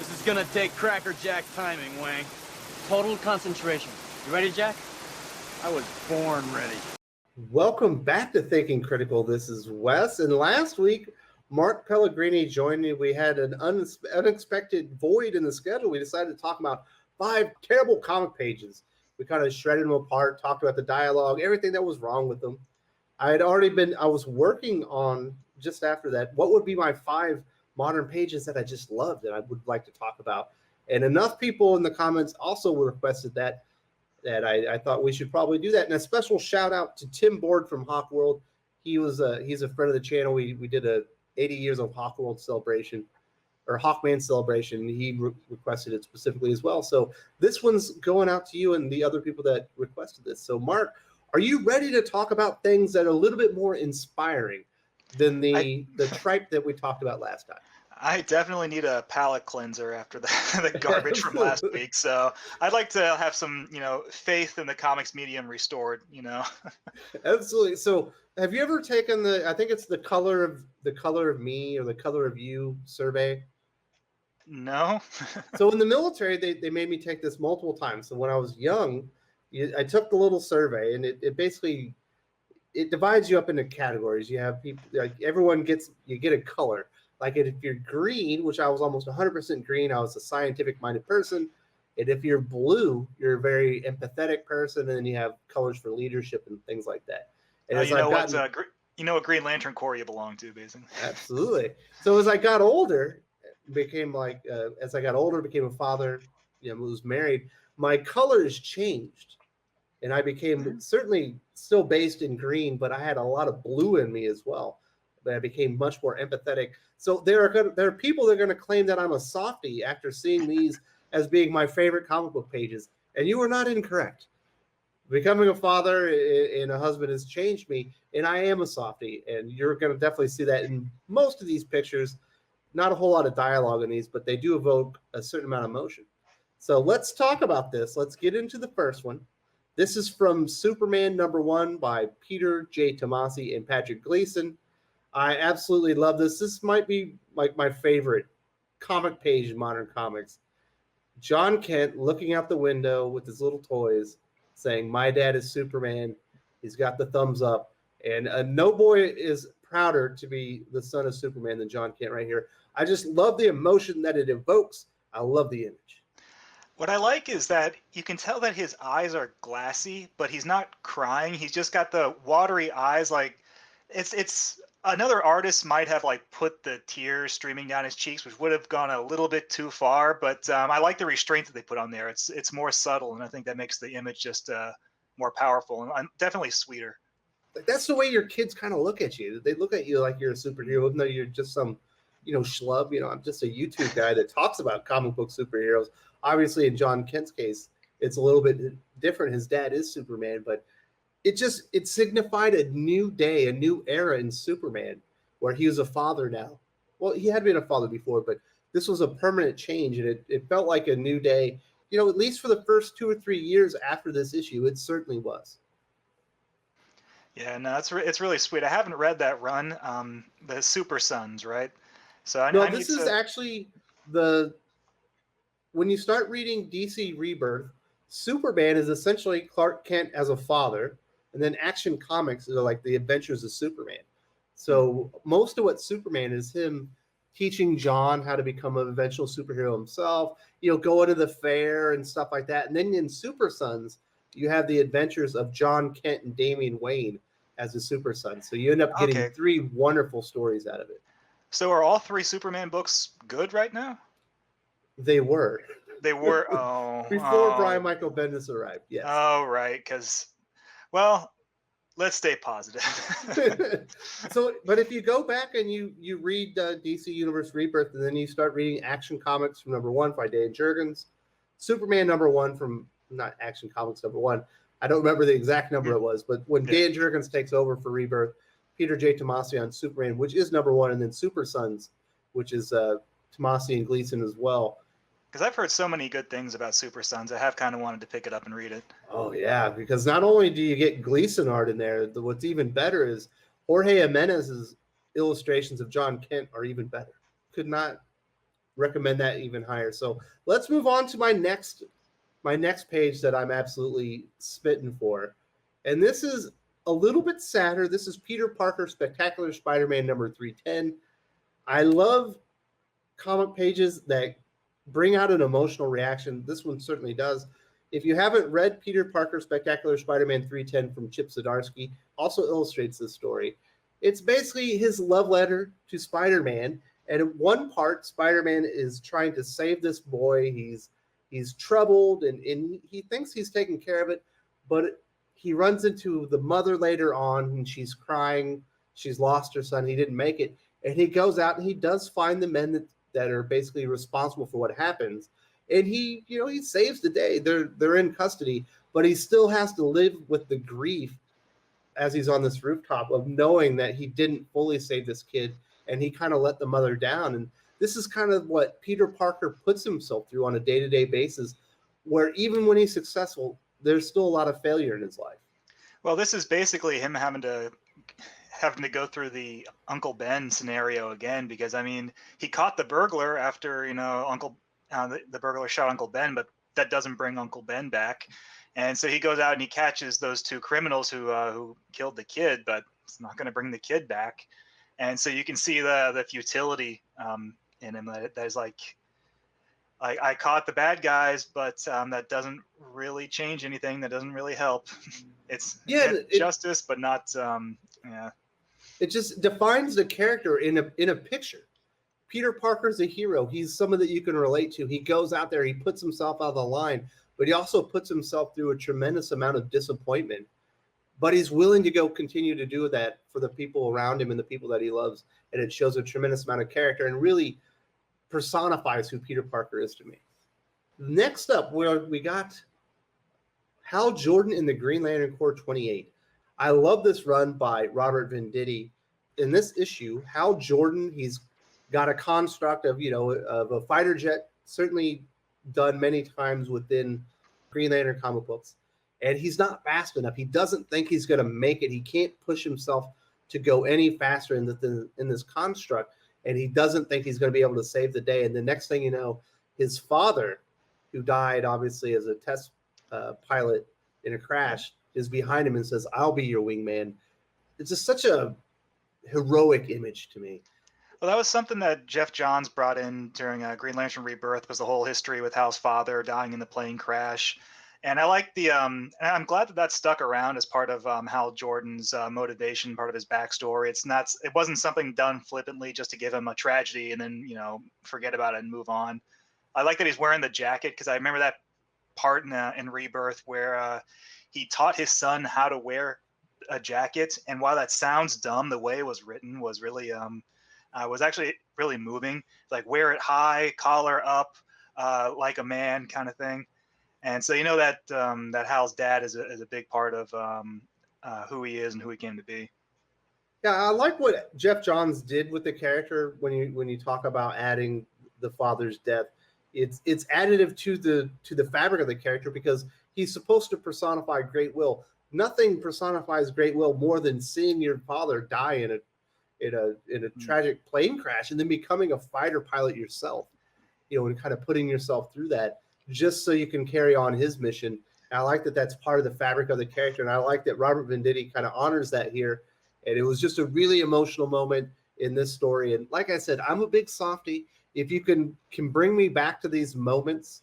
This is gonna take crackerjack timing, Wang. Total concentration. You ready, Jack? I was born ready. Welcome back to Thinking Critical. This is Wes, and last week, Mark Pellegrini joined me. We had an unexpected void in the schedule. We decided to talk about 5 terrible comic pages. We kind of shredded them apart, talked about the dialogue, everything that was wrong with them. I was working on, just after that, what would be my 5 modern pages that I just loved that I would like to talk about. And enough people in the comments also requested that I thought we should probably do that. And a special shout out to Tim Board from Hawk World. He's a friend of the channel. We did a 80 years of Hawk World celebration, or Hawkman celebration. He requested it specifically as well. So this one's going out to you and the other people that requested this. So Mark, are you ready to talk about things that are a little bit more inspiring than the tripe that we talked about last time? I definitely need a palate cleanser after the garbage from last week. So I'd like to have some, faith in the comics medium restored, Absolutely. So have you ever taken I think it's the color of me or the color of you survey? No. So in the military, they made me take this multiple times. So when I was young, I took the little survey, and it basically divides you up into categories. You have people, like you get a color. Like if you're green, which I was almost 100% green, I was a scientific-minded person. And if you're blue, you're a very empathetic person, and then you have colors for leadership and things like that. And what Green Lantern Corps you belong to, basically. Absolutely. So as I got older, became a father, was married, my colors changed. And I became certainly still based in green, but I had a lot of blue in me as well. But I became much more empathetic. So there are people that are going to claim that I'm a softy after seeing these as being my favorite comic book pages. And you are not incorrect. Becoming a father and a husband has changed me, and I am a softy. And you're going to definitely see that in most of these pictures. Not a whole lot of dialogue in these, but they do evoke a certain amount of emotion. So let's talk about this. Let's get into the first one. This is from Superman #1 by Peter J. Tomasi and Patrick Gleason. I absolutely love this. This might be like my favorite comic page in modern comics. John Kent looking out the window with his little toys saying, "My dad is Superman." He's got the thumbs up. And no boy is prouder to be the son of Superman than John Kent right here. I just love the emotion that it evokes. I love the image. What I like is that you can tell that his eyes are glassy, but he's not crying. He's just got the watery eyes. Like it's another artist might have put the tears streaming down his cheeks, which would have gone a little bit too far. But I like the restraint that they put on there. It's more subtle, and I think that makes the image just more powerful and definitely sweeter. That's the way your kids kind of look at you. They look at you like you're a superhero, even though you're just some, schlub. I'm just a YouTube guy that talks about comic book superheroes. Obviously, in John Kent's case, it's a little bit different. His dad is Superman, but it signified a new day, a new era in Superman, where he was a father now. Well, he had been a father before, but this was a permanent change, and it felt like a new day. At least for the first 2 or 3 years after this issue, it certainly was. Yeah, no, it's really sweet. I haven't read that run, the Super Sons, right? So this is actually when you start reading DC Rebirth, Superman is essentially Clark Kent as a father, and then Action Comics are like the Adventures of Superman. So most of what Superman is him teaching John how to become an eventual superhero himself, going to the fair and stuff like that. And then in Super Sons, you have the adventures of John Kent and Damian Wayne as a Super Son. So you end up getting 3 wonderful stories out of it. So are all 3 Superman books good right now? They were. Before Brian Michael Bendis arrived, yes. Oh, right, because, well, let's stay positive. But if you go back and you read DC Universe Rebirth, and then you start reading Action Comics from #1 by Dan Jurgens, Superman #1 from, not Action Comics #1, I don't remember the exact number it was, but when Dan Jurgens takes over for Rebirth, Peter J. Tomasi on Superman, which is #1, and then Super Sons, which is Tomasi and Gleason as well. Because I've heard so many good things about Super Sons, I have kind of wanted to pick it up and read it. Oh, yeah, because not only do you get Gleason art in there, what's even better is Jorge Jimenez's illustrations of John Kent are even better. Could not recommend that even higher. So let's move on to my next page that I'm absolutely spitting for. And this is a little bit sadder. This is Peter Parker Spectacular Spider-Man number 310. I love comic pages that bring out an emotional reaction. This one certainly does. If you haven't read Peter Parker Spectacular Spider-Man 310 from Chip Zdarsky, also illustrates this story. It's basically his love letter to Spider-Man. And in one part, Spider-Man is trying to save this boy. He's troubled and he thinks he's taking care of it, but he runs into the mother later on and she's crying. She's lost her son. He didn't make it. And he goes out and he does find the men that are basically responsible for what happens. And he saves the day. They're in custody, but he still has to live with the grief as he's on this rooftop of knowing that he didn't fully save this kid and he kind of let the mother down. And this is kind of what Peter Parker puts himself through on a day-to-day basis, where even when he's successful, there's still a lot of failure in his life. Well, this is basically him having to go through the Uncle Ben scenario again, because I mean, he caught the burglar after the burglar shot Uncle Ben, but that doesn't bring Uncle Ben back. And so he goes out and he catches those two criminals who killed the kid, but it's not going to bring the kid back. And so you can see the futility in him. That is like, I caught the bad guys, but that doesn't really change anything. That doesn't really help. It's justice, but not. It just defines the character in a picture. Peter Parker's a hero. He's someone that you can relate to. He goes out there, he puts himself out of the line, but he also puts himself through a tremendous amount of disappointment. But he's willing to go continue to do that for the people around him and the people that he loves. And it shows a tremendous amount of character and really personifies who Peter Parker is to me. Next up, we got Hal Jordan in the Green Lantern Corps 28. I love this run by Robert Venditti. In this issue, Hal Jordan, he's got a construct of a fighter jet, certainly done many times within Green Lantern comic books. And he's not fast enough. He doesn't think he's going to make it. He can't push himself to go any faster in this construct. And he doesn't think he's going to be able to save the day. And the next thing you know, his father, who died obviously as a test pilot in a crash, is behind him and says, "I'll be your wingman." It's just such a heroic image to me. Well, that was something that Jeff Johns brought in during Green Lantern Rebirth, was the whole history with Hal's father dying in the plane crash. And I like and I'm glad that stuck around as part of Hal Jordan's motivation, part of his backstory. It wasn't something done flippantly just to give him a tragedy and then, forget about it and move on. I like that he's wearing the jacket, because I remember that part in Rebirth where he taught his son how to wear a jacket. And while that sounds dumb, the way it was written was really, was actually really moving. Like, wear it high, collar up, like a man kind of thing. And so that Hal's dad is a big part of who he is and who he came to be. Yeah, I like what Jeff Johns did with the character when you talk about adding the father's death. It's additive to the fabric of the character, because he's supposed to personify great will. Nothing personifies great will more than seeing your father die in a tragic plane crash and then becoming a fighter pilot yourself. And kind of putting yourself through that, just so you can carry on his mission. And I like that that's part of the fabric of the character. And I like that Robert Venditti kind of honors that here. And it was just a really emotional moment in this story. And like I said, I'm a big softy. If you can bring me back to these moments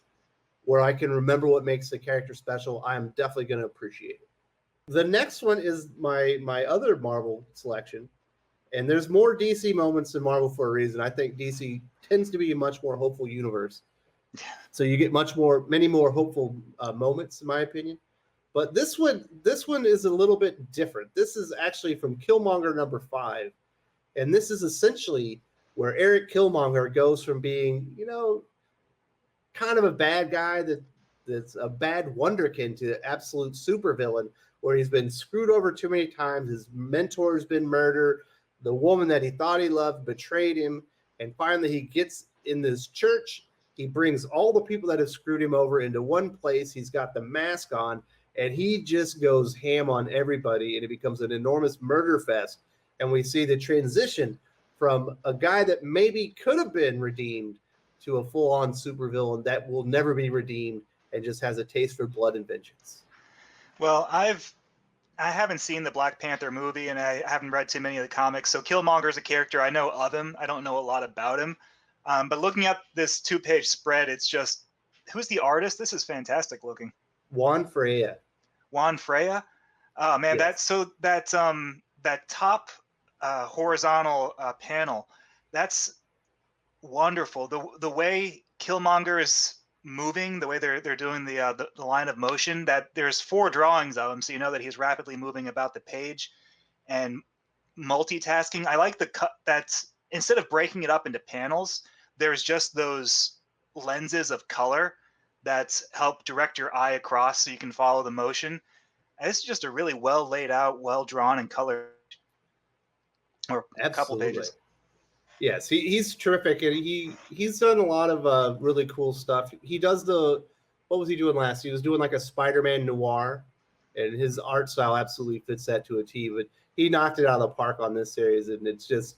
where I can remember what makes the character special, I'm definitely going to appreciate it. The next one is my other Marvel selection. And there's more DC moments in Marvel for a reason. I think DC tends to be a much more hopeful universe. So you get many more hopeful moments, in my opinion. But this one is a little bit different. This is actually from Killmonger number 5. And this is essentially where Eric Killmonger goes from being, kind of a bad guy that's a bad wonderkin to absolute supervillain, where he's been screwed over too many times. His mentor's been murdered. The woman that he thought he loved betrayed him. And finally he gets in this church. He brings all the people that have screwed him over into one place. He's got the mask on, and he just goes ham on everybody, and it becomes an enormous murder fest. And we see the transition from a guy that maybe could have been redeemed to a full-on supervillain that will never be redeemed and just has a taste for blood and vengeance. Well, I haven't seen the Black Panther movie, and I haven't read too many of the comics. So Killmonger is a character I know of him. I don't know a lot about him. But looking at this 2-page spread, it's just, who's the artist? This is fantastic looking. Juan Freya. Juan Freya. Oh man, Yes. that top horizontal panel, that's wonderful. The way Killmonger is moving, the way they're doing the line of motion, that there's 4 drawings of him, so you know that he's rapidly moving about the page and multitasking. I like the cut that's, instead of breaking it up into panels, there's just those lenses of color that help direct your eye across so you can follow the motion. And this is just a really well laid out, well drawn and colored, or a couple Absolutely. pages. Yes, he's terrific, and he's done a lot of really cool stuff. He does what was he doing last? He was doing like a Spider-Man noir, and his art style absolutely fits that to a T. But he knocked it out of the park on this series, and it's just,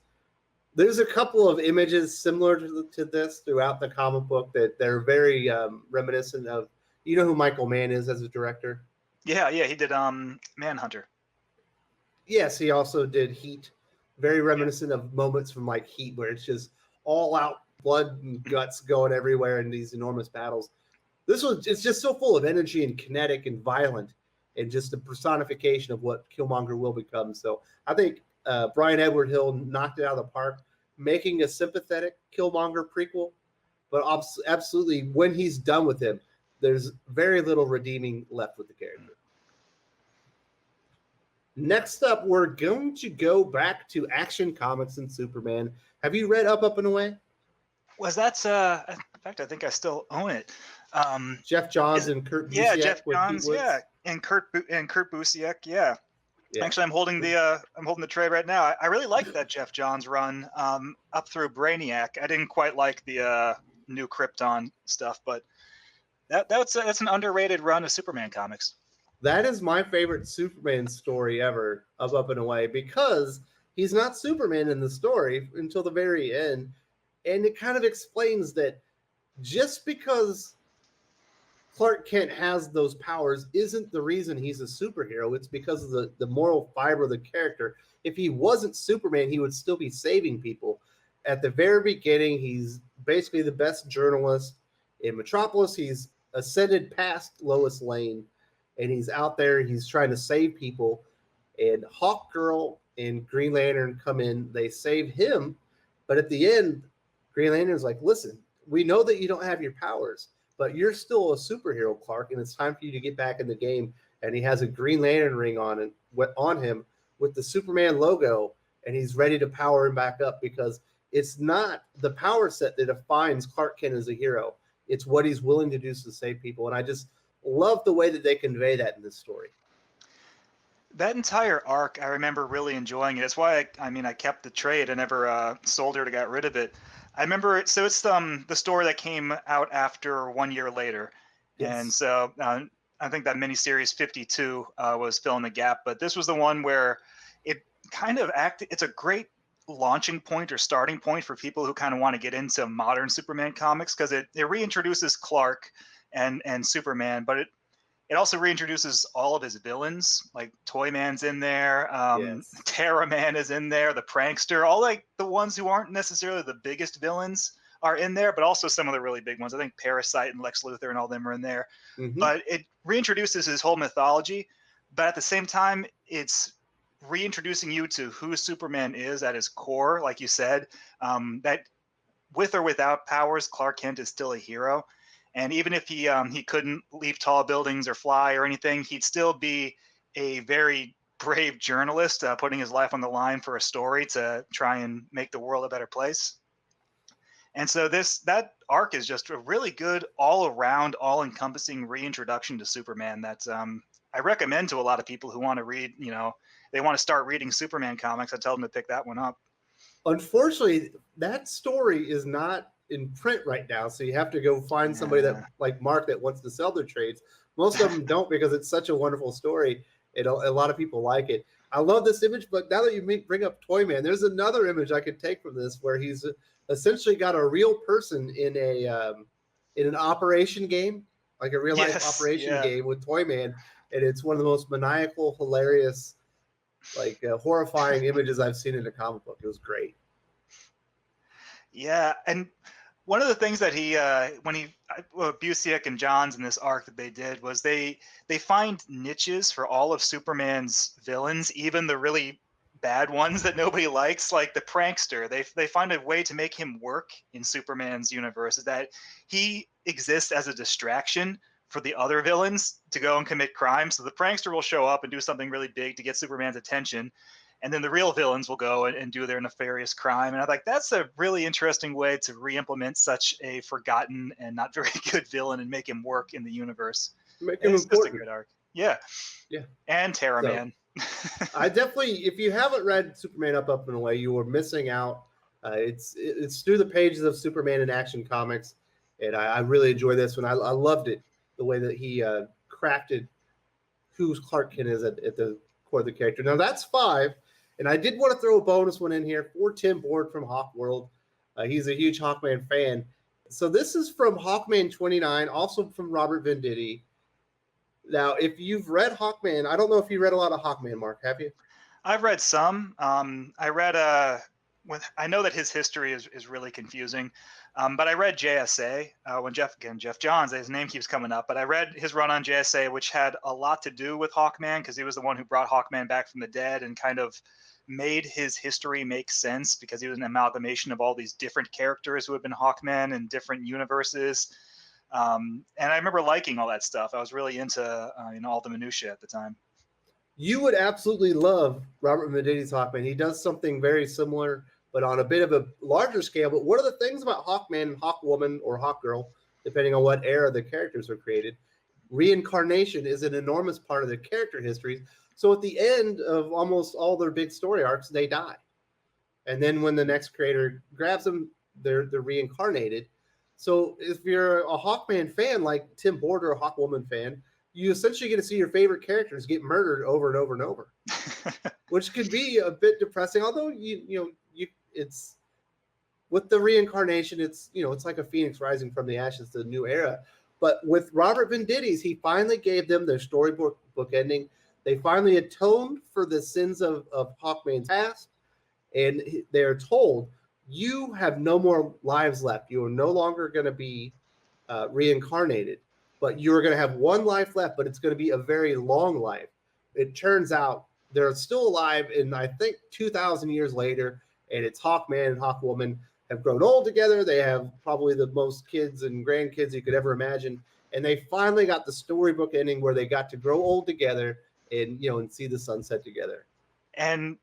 there's a couple of images similar to this throughout the comic book that they're very reminiscent of. You know who Michael Mann is as a director? Yeah, he did Manhunter. Yes, he also did Heat. Very reminiscent of moments from like Heat, where it's just all out blood and guts going everywhere in these enormous battles. It's just so full of energy and kinetic and violent, and just a personification of what Killmonger will become. So I think Brian Edward Hill knocked it out of the park, making a sympathetic Killmonger prequel. But absolutely, when he's done with him, there's very little redeeming left with the character. Next up, we're going to go back to Action Comics and Superman. Have you read Up and Away? Was that in fact, I think I still own it. Jeff Johns and Kurt Busiek. Yeah, Jeff with Johns, Pete Woods? yeah, and Kurt Busiek, yeah. Yeah. Actually, I'm holding the tray right now. I really like that Jeff Johns run up through Brainiac. I didn't quite like the new Krypton stuff, but that's an underrated run of Superman comics. That is my favorite Superman story ever of Up and Away, because he's not Superman in the story until the very end. And it kind of explains that just because Clark Kent has those powers isn't the reason he's a superhero. It's because of the moral fiber of the character. If he wasn't Superman, he would still be saving people. At the very beginning, he's basically the best journalist in Metropolis. He's ascended past Lois Lane, and he's out there. He's trying to save people. And Hawkgirl and Green Lantern come in. They save him. But at the end, Green Lantern's like, listen, we know that you don't have your powers, but you're still a superhero, Clark, and it's time for you to get back in the game. And he has a Green Lantern ring on him with the Superman logo, and he's ready to power him back up, because it's not the power set that defines Clark Kent as a hero. It's what he's willing to do to save people. And I just love the way that they convey that in this story. That entire arc, I remember really enjoying it. It's why I kept the trade. I never sold her to get rid of it. I remember it. So it's the story that came out after 1 year later. Yes. And so I think that miniseries 52 was filling the gap. But this was the one where it kind of it's a great launching point or starting point for people who kind of want to get into modern Superman comics, because it reintroduces Clark and Superman, but it also reintroduces all of his villains. Like Toyman's in there, Yes. Terra Man is in there, the Prankster, all like the ones who aren't necessarily the biggest villains are in there, but also some of the really big ones. I think Parasite and Lex Luthor and all them are in there. Mm-hmm. But it reintroduces his whole mythology, but at the same time, it's reintroducing you to who Superman is at his core. Like you said, that with or without powers, Clark Kent is still a hero. And even if he couldn't leap tall buildings or fly or anything, he'd still be a very brave journalist, putting his life on the line for a story to try and make the world a better place. And so that arc is just a really good all-around, all-encompassing reintroduction to Superman that I recommend to a lot of people who want to read, they want to start reading Superman comics. I tell them to pick that one up. Unfortunately, that story is not in print right now, so you have to go find somebody that, like Mark, that wants to sell their trades. Most of them don't, because it's such a wonderful story. A lot of people like it. I love this image, but now that you bring up Toyman, there's another image I could take from this where he's essentially got a real person in an operation game, like a real life operation game with Toyman, and it's one of the most maniacal, hilarious, like horrifying images I've seen in a comic book. It was great. Yeah, and one of the things that Busiek and Johns in this arc that they did was they find niches for all of Superman's villains, even the really bad ones that nobody likes, like the prankster. They find a way to make him work in Superman's universe, is that he exists as a distraction for the other villains to go and commit crime. So the prankster will show up and do something really big to get Superman's attention, and then the real villains will go and do their nefarious crime. And I think that's a really interesting way to re-implement such a forgotten and not very good villain and make him work in the universe. Make him it's important. just a good arc. Yeah. And Terra Man. I definitely, if you haven't read Superman Up and Away, you are missing out. It's through the pages of Superman in Action Comics, and I really enjoy this one. I loved it, the way that he crafted who Clark Kent is at the core of the character. Now that's 5, and I did want to throw a bonus one in here for Tim Board from Hawk World. He's a huge Hawkman fan. So this is from Hawkman 29, also from Robert Venditti. Now, if you've read Hawkman, I don't know if you read a lot of Hawkman, Mark, have you? I've read some. I read I know that his history is really confusing, but I read JSA when Jeff Johns, his name keeps coming up, but I read his run on JSA, which had a lot to do with Hawkman, because he was the one who brought Hawkman back from the dead and kind of made his history make sense, because he was an amalgamation of all these different characters who had been Hawkman in different universes. And I remember liking all that stuff. I was really into all the minutia at the time. You would absolutely love Robert Venditti's Hawkman. He does something very similar, but on a bit of a larger scale. But one of the things about Hawkman and Hawkwoman or Hawkgirl, depending on what era the characters are created, reincarnation is an enormous part of their character histories. So at the end of almost all their big story arcs, they die. And then when the next creator grabs them, they're reincarnated. So if you're a Hawkman fan like Tim Board or a Hawkwoman fan, you essentially get to see your favorite characters get murdered over and over and over, which could be a bit depressing. Although it's with the reincarnation, it's like a phoenix rising from the ashes to a new era. But with Robert Venditti's, he finally gave them their storybook book ending. They finally atoned for the sins of Hawkman's past, and they are told, you have no more lives left. You are no longer going to be reincarnated, but you're going to have one life left, but it's going to be a very long life. It turns out they're still alive, and I think 2,000 years later, and it's Hawkman and Hawkwoman have grown old together. They have probably the most kids and grandkids you could ever imagine, and they finally got the storybook ending where they got to grow old together and see the sunset together. And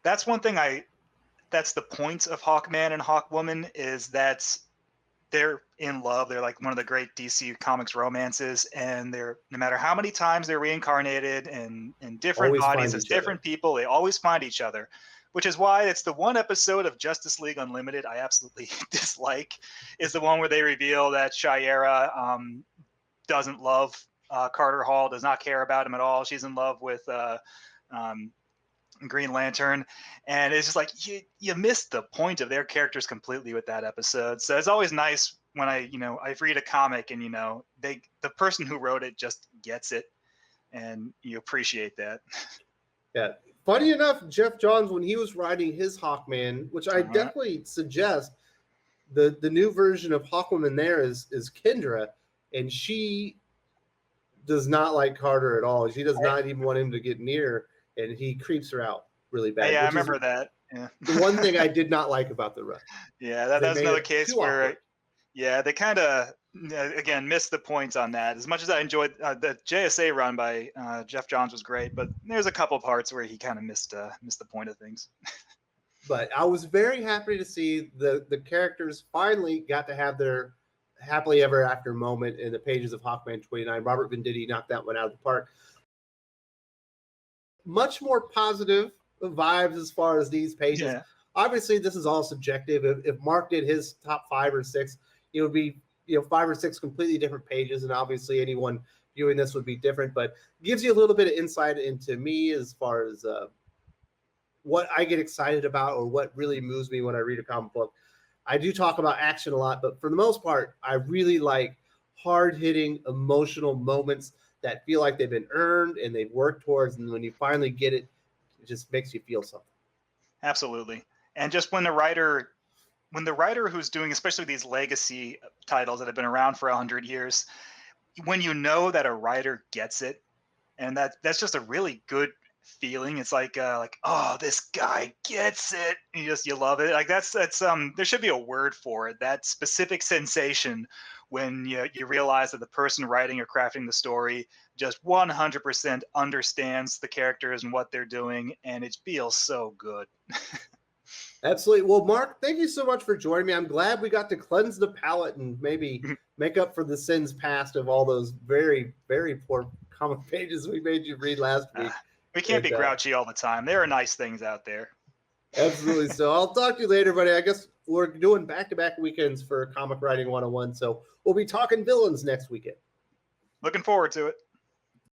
that's one thing that's the point of Hawkman and Hawkwoman, is that they're in love. They're like one of the great DC Comics romances, and they're, no matter how many times they're reincarnated in different Always bodies find as each different people, they always find each other, which is why it's the one episode of Justice League Unlimited I absolutely dislike, is the one where they reveal that Shiera doesn't love Carter Hall, does not care about him at all. She's in love with Green Lantern, and it's just like you missed the point of their characters completely with that episode. So it's always nice when I read a comic and the person who wrote it just gets it, and you appreciate that. Yeah. Funny enough, Jeff Johns, when he was writing his Hawkman, which I definitely suggest, the new version of Hawkwoman there is Kendra, and she does not like Carter at all. She does not even want him to get near, and he creeps her out really bad. Yeah, I remember that. Yeah. The one thing I did not like about the run. Yeah, that's another case where, they kind of, again, missed the point on that. As much as I enjoyed the JSA run by Jeff Johns was great, but there's a couple parts where he kind of missed the point of things. But I was very happy to see the characters finally got to have their happily ever after moment in the pages of Hawkman 29. Robert Venditti knocked that one out of the park. Much more positive vibes as far as these pages. Yeah. Obviously, this is all subjective. If Mark did his top 5 or 6, it would be 5 or 6 completely different pages, and obviously anyone viewing this would be different. But gives you a little bit of insight into me as far as what I get excited about or what really moves me when I read a comic book. I do talk about action a lot, but for the most part, I really like hard-hitting, emotional moments that feel like they've been earned and they've worked towards, and when you finally get it, it just makes you feel something. Absolutely. And just when the writer who's doing, especially these legacy titles that have been around for 100 years, when you know that a writer gets it, and that's just a really good feeling. It's like oh, this guy gets it. You love it. Like that's there should be a word for it. That specific sensation when you realize that the person writing or crafting the story just 100% understands the characters and what they're doing, and it feels so good. Absolutely. Well, Mark, thank you so much for joining me. I'm glad we got to cleanse the palate and maybe make up for the sins past of all those very, very poor comic pages we made you read last week. We can't be grouchy all the time. There are nice things out there. Absolutely. So I'll talk to you later, buddy. I guess we're doing back-to-back weekends for Comic Writing 101. So we'll be talking villains next weekend. Looking forward to it.